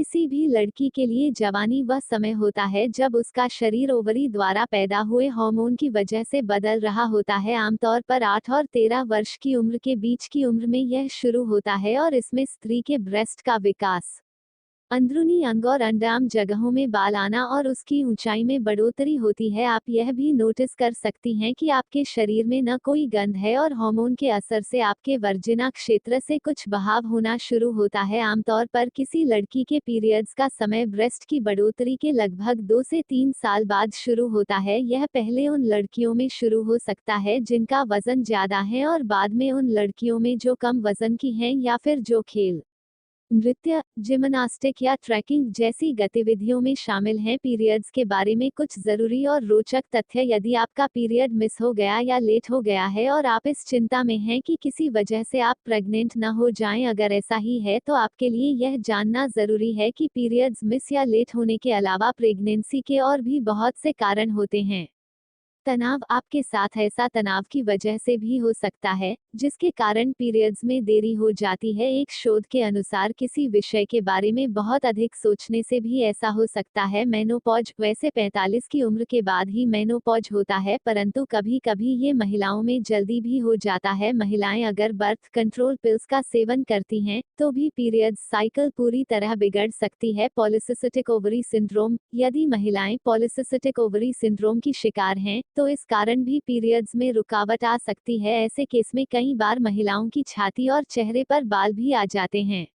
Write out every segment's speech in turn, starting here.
किसी भी लड़की के लिए जवानी वह समय होता है जब उसका शरीर ओवरी द्वारा पैदा हुए हार्मोन की वजह से बदल रहा होता है। आमतौर पर 8 और 13 वर्ष की उम्र के बीच की उम्र में यह शुरू होता है और इसमें स्त्री के ब्रेस्ट का विकास, अंदरूनी अंग और अंडाम जगहों में बाल आना और उसकी ऊंचाई में बढ़ोतरी होती है। आप यह भी नोटिस कर सकती हैं कि आपके शरीर में न कोई गंध है और हार्मोन के असर से आपके वर्जिना क्षेत्र से कुछ बहाव होना शुरू होता है। आमतौर पर किसी लड़की के पीरियड्स का समय ब्रेस्ट की बढ़ोतरी के लगभग 2 से 3 साल बाद शुरू होता है। यह पहले उन लड़कियों में शुरू हो सकता है जिनका वजन ज्यादा है और बाद में उन लड़कियों में जो कम वजन की हैं या फिर जो खेल, नृत्य, जिमनास्टिक या ट्रैकिंग जैसी गतिविधियों में शामिल हैं। पीरियड्स के बारे में कुछ जरूरी और रोचक तथ्य। यदि आपका पीरियड मिस हो गया या लेट हो गया है और आप इस चिंता में हैं कि किसी वजह से आप प्रेग्नेंट न हो जाएं, अगर ऐसा ही है तो आपके लिए यह जानना जरूरी है कि पीरियड्स मिस या लेट होने के अलावा प्रेगनेंसी के और भी बहुत से कारण होते हैं। तनाव, आपके साथ ऐसा तनाव की वजह से भी हो सकता है जिसके कारण पीरियड्स में देरी हो जाती है। एक शोध के अनुसार किसी विषय के बारे में बहुत अधिक सोचने से भी ऐसा हो सकता है। मेनोपॉज, वैसे 45 की उम्र के बाद ही मेनोपॉज होता है, परंतु कभी कभी ये महिलाओं में जल्दी भी हो जाता है। महिलाएं अगर बर्थ कंट्रोल पिल्स का सेवन करती हैं तो भी पीरियड्स साइकिल पूरी तरह बिगड़ सकती है। पॉलिसिस्टिक ओवरी सिंड्रोम, यदि महिलाएं पॉलिसिस्टिक ओवरी सिंड्रोम की शिकार हैं तो इस कारण भी पीरियड्स में रुकावट आ सकती है। ऐसे केस में कई बार महिलाओं की छाती और चेहरे पर बाल भी आ जाते हैं।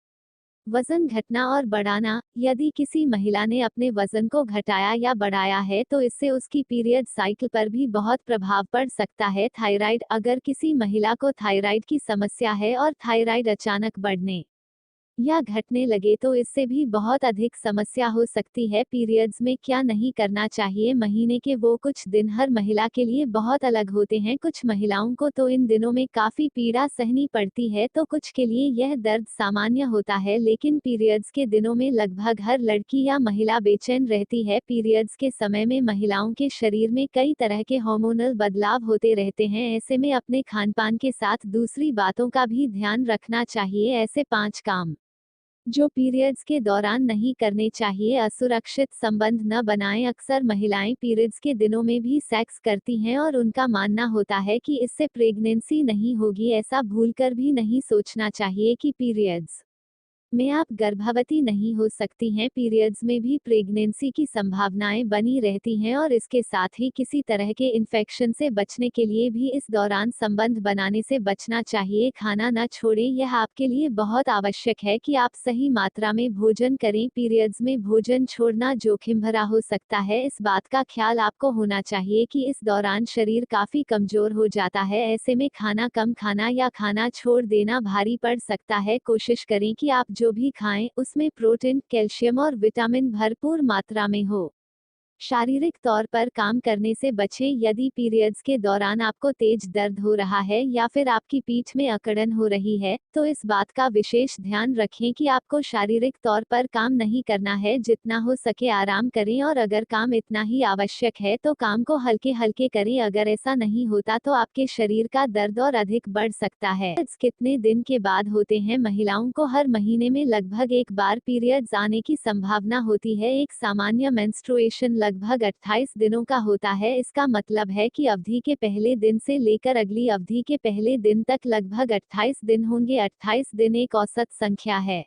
वजन घटना और बढ़ाना, यदि किसी महिला ने अपने वजन को घटाया या बढ़ाया है तो इससे उसकी पीरियड साइकिल पर भी बहुत प्रभाव पड़ सकता है। थायराइड, अगर किसी महिला को थायराइड की समस्या है और थायराइड अचानक बढ़ने या घटने लगे तो इससे भी बहुत अधिक समस्या हो सकती है। पीरियड्स में क्या नहीं करना चाहिए। महीने के वो कुछ दिन हर महिला के लिए बहुत अलग होते हैं। कुछ महिलाओं को तो इन दिनों में काफी पीड़ा सहनी पड़ती है तो कुछ के लिए यह दर्द सामान्य होता है, लेकिन पीरियड्स के दिनों में लगभग हर लड़की या महिला बेचैन रहती है। पीरियड्स के समय में महिलाओं के शरीर में कई तरह के हार्मोनल बदलाव होते रहते हैं। ऐसे में अपने खानपान के साथ दूसरी बातों का भी ध्यान रखना चाहिए। ऐसे 5 काम जो पीरियड्स के दौरान नहीं करने चाहिए। असुरक्षित संबंध न बनाएं, अक्सर महिलाएं पीरियड्स के दिनों में भी सेक्स करती हैं और उनका मानना होता है कि इससे प्रेगनेंसी नहीं होगी। ऐसा भूलकर भी नहीं सोचना चाहिए कि पीरियड्स में आप गर्भवती नहीं हो सकती हैं। पीरियड्स में भी प्रेगनेंसी की संभावनाएं बनी रहती हैं और इसके साथ ही किसी तरह के इन्फेक्शन से बचने के लिए भी इस दौरान संबंध बनाने से बचना चाहिए। खाना न छोड़ें, यह आपके लिए बहुत आवश्यक है कि आप सही मात्रा में भोजन करें। पीरियड्स में भोजन छोड़ना जोखिम भरा हो सकता है। इस बात का ख्याल आपको होना चाहिए कि इस दौरान शरीर काफी कमजोर हो जाता है। ऐसे में खाना कम खाना या खाना छोड़ देना भारी पड़ सकता है। कोशिश करें कि आप जो भी खाएं उसमें प्रोटीन, कैल्शियम और विटामिन भरपूर मात्रा में हो। शारीरिक तौर पर काम करने से बचें। यदि पीरियड्स के दौरान आपको तेज दर्द हो रहा है या फिर आपकी पीठ में अकड़न हो रही है तो इस बात का विशेष ध्यान रखें कि आपको शारीरिक तौर पर काम नहीं करना है। जितना हो सके आराम करें और अगर काम इतना ही आवश्यक है तो काम को हल्के हल्के करें। अगर ऐसा नहीं होता तो आपके शरीर का दर्द और अधिक बढ़ सकता है। कितने दिन के बाद होते हैं। महिलाओं को हर महीने में लगभग एक बार पीरियड्स आने की संभावना होती है। एक सामान्य मेंस्ट्रुएशन लगभग 28 दिनों का होता है। इसका मतलब है कि अवधि के पहले दिन से लेकर अगली अवधि के पहले दिन तक लगभग 28 दिन होंगे। 28 दिन एक औसत संख्या है,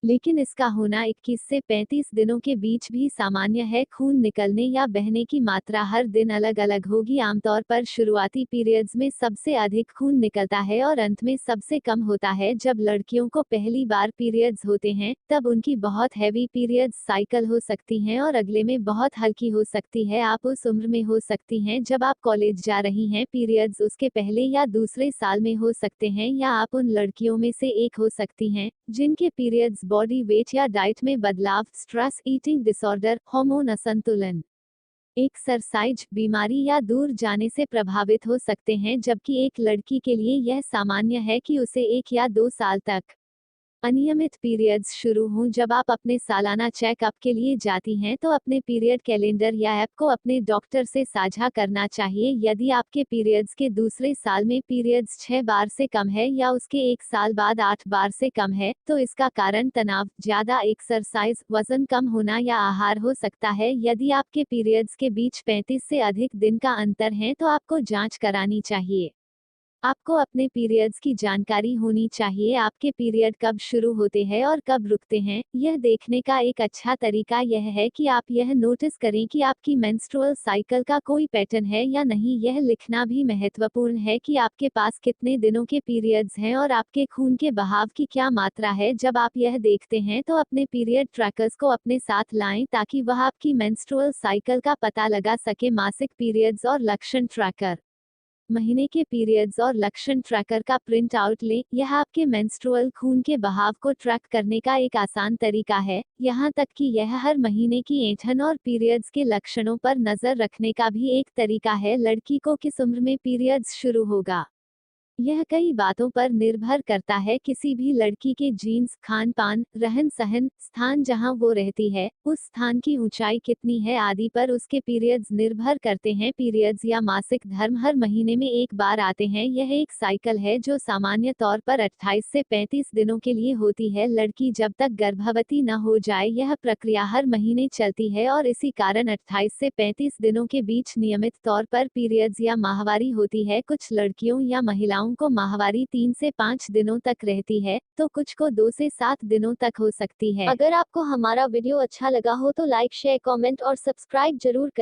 लेकिन इसका होना 21 से 35 दिनों के बीच भी सामान्य है। खून निकलने या बहने की मात्रा हर दिन अलग अलग होगी। आमतौर पर शुरुआती पीरियड्स में सबसे अधिक खून निकलता है और अंत में सबसे कम होता है। जब लड़कियों को पहली बार पीरियड्स होते हैं तब उनकी बहुत हैवी पीरियड्स साइकिल हो सकती हैं और अगले में बहुत हल्की हो सकती है। आप उस उम्र में हो सकती हैं जब आप कॉलेज जा रही हैं। पीरियड्स उसके पहले या दूसरे साल में हो सकते हैं, या आप उन लड़कियों में से एक हो सकती हैं जिनके पीरियड्स बॉडी वेट या डाइट में बदलाव, स्ट्रेस, ईटिंग डिसऑर्डर, हार्मोन असंतुलन, एक्सरसाइज, बीमारी या दूर जाने से प्रभावित हो सकते हैं। जबकि एक लड़की के लिए यह सामान्य है कि उसे 1 या 2 साल तक अनियमित पीरियड्स शुरू हों। जब आप अपने सालाना चेकअप के लिए जाती हैं तो अपने पीरियड कैलेंडर या ऐप को अपने डॉक्टर से साझा करना चाहिए। यदि आपके पीरियड्स के दूसरे साल में पीरियड्स 6 बार से कम है या उसके 1 साल बाद 8 बार से कम है, तो इसका कारण तनाव, ज़्यादा एक्सरसाइज, वजन कम होना या आहार हो सकता है। यदि आपके पीरियड्स के बीच 35 से अधिक दिन का अंतर है तो आपको जांच करानी चाहिए। आपको अपने पीरियड्स की जानकारी होनी चाहिए। आपके पीरियड कब शुरू होते हैं और कब रुकते हैं, यह देखने का एक अच्छा तरीका यह है कि आप यह नोटिस करें कि आपकी मेंस्ट्रुअल साइकिल का कोई पैटर्न है या नहीं। यह लिखना भी महत्वपूर्ण है कि आपके पास कितने दिनों के पीरियड्स हैं और आपके खून के बहाव की क्या मात्रा है। जब आप यह देखते हैं तो अपने पीरियड ट्रैकर्स को अपने साथ लाएं ताकि वह आपकी मेंस्ट्रुअल साइकिल का पता लगा सके। मासिक पीरियड्स और लक्षण ट्रैकर। महीने के पीरियड्स और लक्षण ट्रैकर का प्रिंट आउट लें। यह आपके मेंस्ट्रुअल खून के बहाव को ट्रैक करने का एक आसान तरीका है, यहाँ तक कि यह हर महीने की ऐंठन और पीरियड्स के लक्षणों पर नजर रखने का भी एक तरीका है। लड़की को किस उम्र में पीरियड्स शुरू होगा, यह कई बातों पर निर्भर करता है। किसी भी लड़की के जीन्स, खान पान, रहन सहन, स्थान जहां वो रहती है, उस स्थान की ऊंचाई कितनी है आदि पर उसके पीरियड्स निर्भर करते हैं। पीरियड्स या मासिक धर्म हर महीने में एक बार आते हैं। यह एक साइकिल है जो सामान्य तौर पर 28 से 35 दिनों के लिए होती है। लड़की जब तक गर्भवती न हो जाए यह प्रक्रिया हर महीने चलती है और इसी कारण 28 से 35 दिनों के बीच नियमित तौर पर पीरियड्स या माहवारी होती है। कुछ लड़कियों या महिलाओं को माहवारी 3 से 5 दिनों तक रहती है, तो कुछ को 2 से 7 दिनों तक हो सकती है। अगर आपको हमारा वीडियो अच्छा लगा हो तो लाइक, शेयर, कमेंट और सब्सक्राइब जरूर करें।